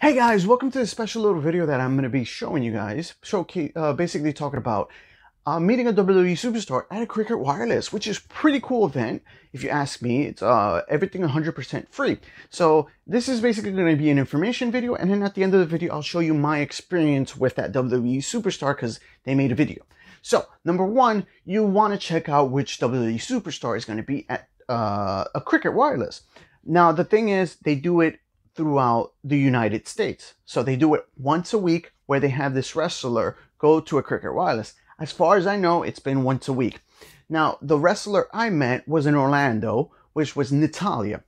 Hey guys, welcome to this special little video that I'm going to be showing you guys. Basically talking about meeting a WWE superstar at a Cricket Wireless, which is a pretty cool event. If you ask me, it's everything 100% free. So this is basically going to be an information video, and then at the end of the video, I'll show you my experience with that WWE superstar because they made a video. So number one, you want to check out which WWE superstar is going to be at a Cricket Wireless. Now the thing is, they do it throughout the United States. So they do it once a week where they have this wrestler go to a Cricket Wireless. As far as I know, it's been once a week. Now, the wrestler I met was in Orlando, which was Natalya.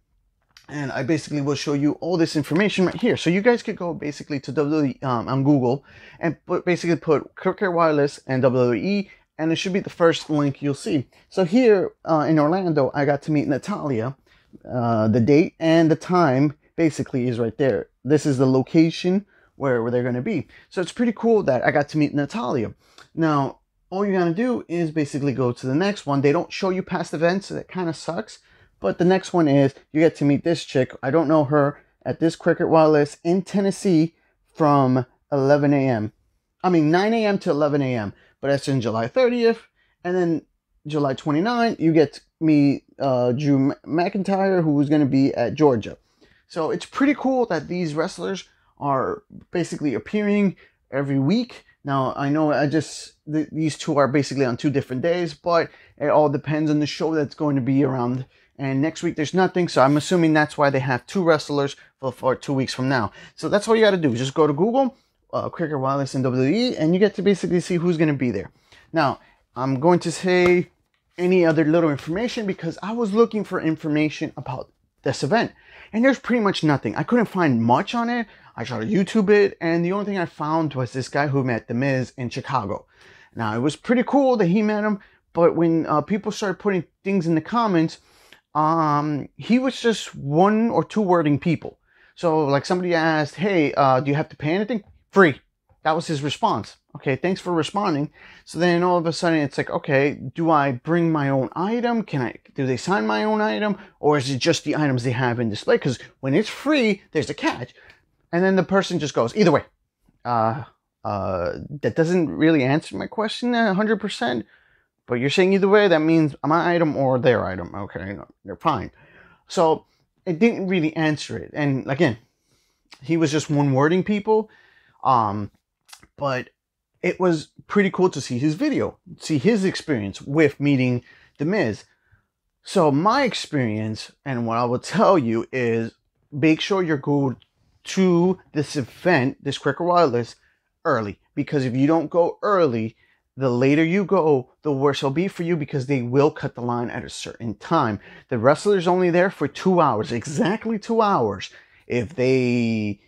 And I basically will show you all this information right here. So you guys could go basically to WWE on Google and basically put Cricket Wireless and WWE, and it should be the first link you'll see. So here in Orlando, I got to meet Natalya. The date and the time basically is right there. This is the location where they're going to be. So it's pretty cool that I got to meet Natalya. Now, all you got to do is basically go to the next one. They don't show you past events, so that kind of sucks. But the next one is you get to meet this chick. I don't know her, at this Cricket Wireless in Tennessee from 11 a.m. I mean 9 a.m. to 11 a.m. But that's in July 30th. And then July 29th, you get to meet Drew McIntyre, who's going to be at Georgia. So it's pretty cool that these wrestlers are basically appearing every week. Now, I know these two are basically on two different days, but it all depends on the show that's going to be around. And next week there's nothing, so I'm assuming that's why they have two wrestlers for 2 weeks from now. So that's all you got to do. Just go to Google, Cricket Wireless and WWE, and you get to basically see who's going to be there. Now, I'm going to say any other little information because I was looking for information about this event, and there's pretty much nothing. I couldn't find much on it. I tried to YouTube it, and the only thing I found was this guy who met The Miz in Chicago. Now, it was pretty cool that he met him, but when people started putting things in the comments, he was just one or two wording people. So, like, somebody asked, hey, do you have to pay anything? Free. That was his response. Okay, thanks for responding. So then all of a sudden it's like, okay, do I bring my own item? Do they sign my own item? Or is it just the items they have in display? Because when it's free, there's a catch. And then the person just goes, either way. That doesn't really answer my question 100%. But you're saying either way, that means my item or their item. Okay, they're fine. So it didn't really answer it. And again, he was just one wording people. But it was pretty cool to see his video, see his experience with meeting The Miz. So my experience, and what I will tell you is, make sure you go to this event, this Cricket Wireless, early. Because if you don't go early, the later you go, the worse it'll be for you, because they will cut the line at a certain time. The wrestler's only there for 2 hours, exactly 2 hours. If they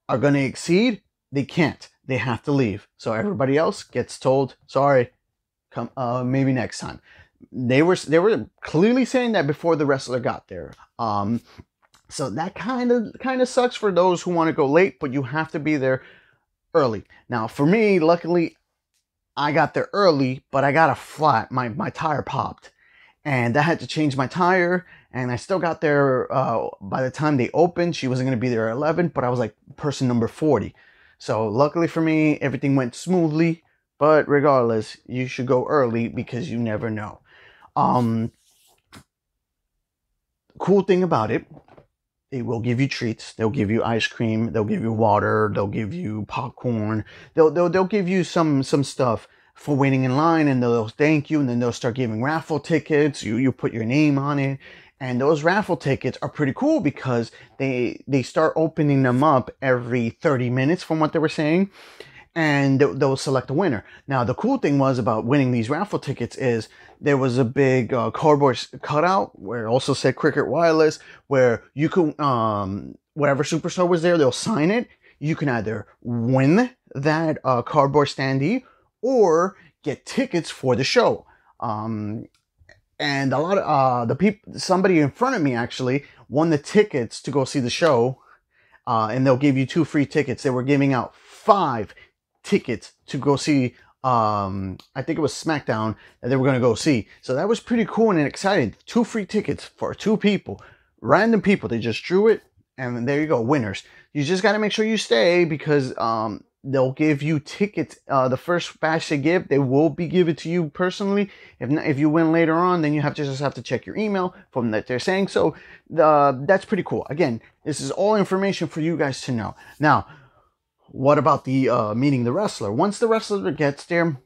are going to exceed, they can't. They have to leave. So everybody else gets told, sorry, come maybe next time. They were clearly saying that before the wrestler got there. So that kind of sucks for those who want to go late, but you have to be there early. Now, for me, luckily, I got there early, but I got a flat. My tire popped, and I had to change my tire. And I still got there by the time they opened. She wasn't going to be there at 11, but I was like person number 40. So luckily for me, everything went smoothly. But regardless, you should go early because you never know. Cool thing about it, they will give you treats. They'll give you ice cream. They'll give you water. They'll give you popcorn. They'll give you some stuff for waiting in line, and they'll thank you, and then they'll start giving raffle tickets. You put your name on it. And those raffle tickets are pretty cool because they start opening them up every 30 minutes from what they were saying. And they'll select a winner. Now, the cool thing was about winning these raffle tickets is there was a big cardboard cutout where it also said Cricket Wireless, where you could, whatever superstar was there, they'll sign it. You can either win that cardboard standee or get tickets for the show. And a lot of the people, somebody in front of me actually won the tickets to go see the show, and they'll give you 2 free tickets. They were giving out 5 tickets to go see, I think it was SmackDown that they were going to go see. So that was pretty cool and exciting. 2 free tickets for 2 people, random people. They just drew it, and there you go, winners. You just got to make sure you stay because they'll give you tickets. The first batch they give, they will be given to you personally. If not, if you win later on, then you just have to check your email from that they're saying. So that's pretty cool. Again, this is all information for you guys to know. Now, what about the meeting the wrestler? Once the wrestler gets there,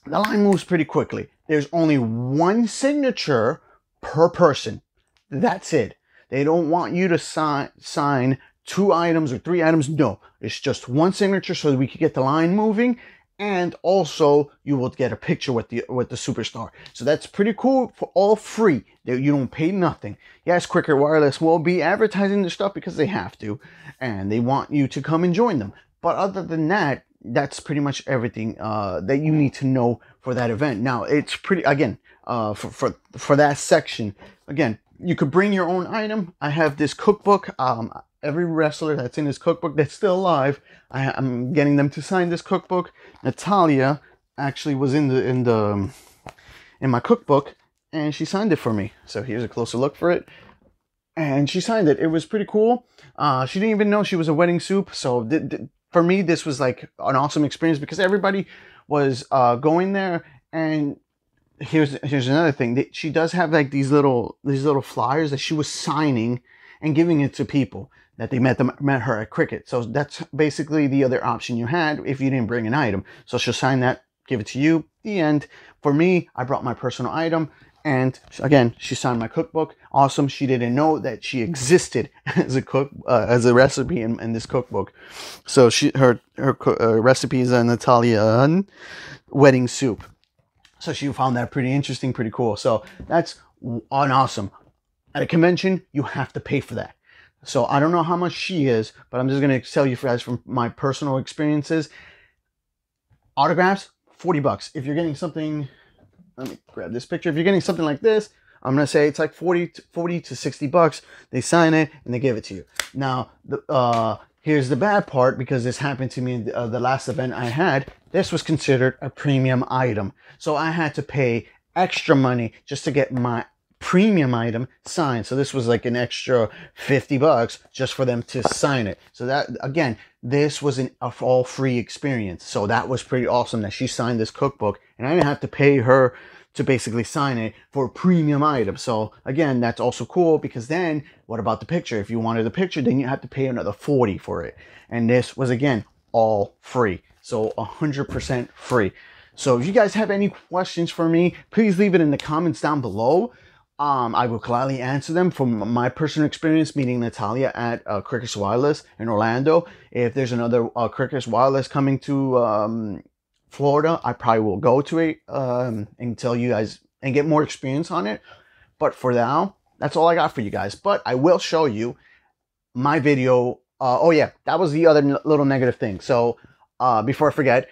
the line moves pretty quickly. There's only one signature per person. That's it. They don't want you to sign 2 items or 3 items. No, it's just one signature so that we can get the line moving, and also you will get a picture with the superstar. So that's pretty cool, for all free. You don't pay nothing. Yes, Cricket Wireless will be advertising their stuff because they have to, and they want you to come and join them. But other than that, that's pretty much everything that you need to know for that event. Now, it's pretty, again, for that section, again, you could bring your own item. I have this cookbook. Every wrestler that's in this cookbook that's still alive, I'm getting them to sign this cookbook. Natalya actually was in my cookbook, and she signed it for me. So here's a closer look for it. And she signed it. It was pretty cool. She didn't even know she was a wedding soup. So for me, this was like an awesome experience because everybody was going there. And here's another thing. She does have like these little flyers that she was signing and giving it to people that they met her at Cricket. So that's basically the other option you had if you didn't bring an item. So she'll sign that, give it to you. The end. For me, I brought my personal item. And again, she signed my cookbook. Awesome. She didn't know that she existed as a recipe in this cookbook. So her recipe is a Natalya wedding soup. So she found that pretty interesting, pretty cool. So that's awesome. At a convention, you have to pay for that. So I don't know how much she is, but I'm just going to tell you guys from my personal experiences. Autographs, $40. If you're getting something, let me grab this picture. If you're getting something like this, I'm going to say it's like 40 to $60. They sign it and they give it to you. Now, here's the bad part, because this happened to me in the last event I had. This was considered a premium item. So I had to pay extra money just to get my premium item signed. So this was like an extra $50 just for them to sign it. So that, again, this was an all free experience. So that was pretty awesome that she signed this cookbook and I didn't have to pay her to basically sign it for a premium item. So again, that's also cool, because then what about the picture? If you wanted the picture, then you have to pay another $40 for it. And this was, again, all free. So 100% free. So if you guys have any questions for me, please leave it in the comments down below. I will gladly answer them from my personal experience meeting Natalya at Cricket Wireless in Orlando. If there's another Cricket Wireless coming to Florida, I probably will go to it and tell you guys and get more experience on it. But for now, that's all I got for you guys. But I will show you my video. Oh yeah, that was the other little negative thing. So before I forget,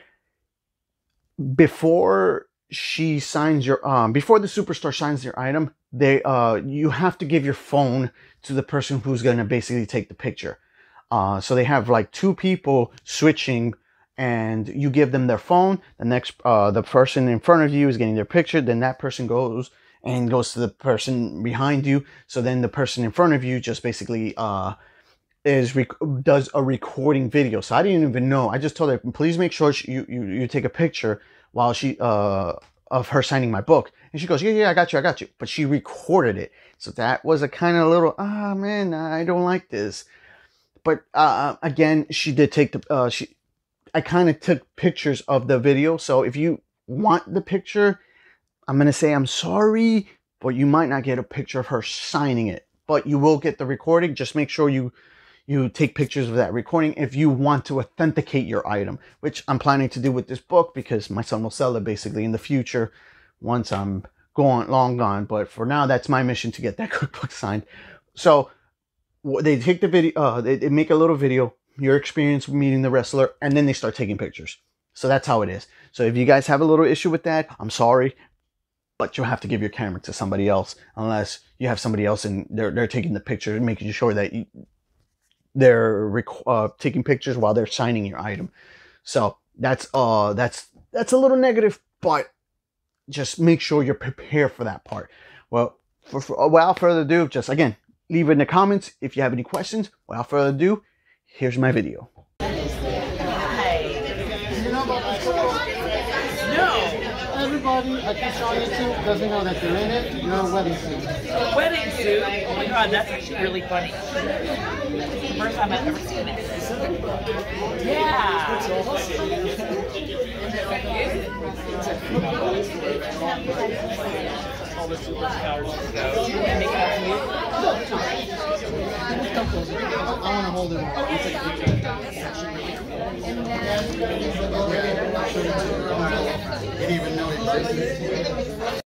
before she signs your before the superstar signs your item, you have to give your phone to the person who's going to basically take the picture. So they have like 2 people switching, and you give them their phone. The next the person in front of you is getting their picture, then that person goes to the person behind you. So then the person in front of you just basically does a recording video. So I didn't even know. I just told her, please make sure you take a picture while of her signing my book. And she goes, yeah, I got you. But she recorded it. So that was a kind of little, man, I don't like this. But again, she did take I kind of took pictures of the video. So if you want the picture, I'm going to say I'm sorry, but you might not get a picture of her signing it. But you will get the recording. Just make sure you take pictures of that recording if you want to authenticate your item, which I'm planning to do with this book, because my son will sell it basically in the future once I'm long gone. But for now, that's my mission, to get that cookbook signed. So they take the video, they make a little video, your experience meeting the wrestler, and then they start taking pictures. So that's how it is. So if you guys have a little issue with that, I'm sorry, but you'll have to give your camera to somebody else, unless you have somebody else and they're taking the picture and making sure that they're taking pictures while they're signing your item. So that's a little negative, but just make sure you're prepared for that part. Well, without further ado, just again, leave it in the comments if you have any questions. Without further ado, Here's my video. You know about this photo? No! Everybody at this on YouTube doesn't know that they're in it. You're a wedding suit. A wedding suit? Oh my god, that's actually really funny. It's the first time I've ever seen it. Yeah! All the superstars. Make it up to you? I want to hold it on. Didn't even know it existed.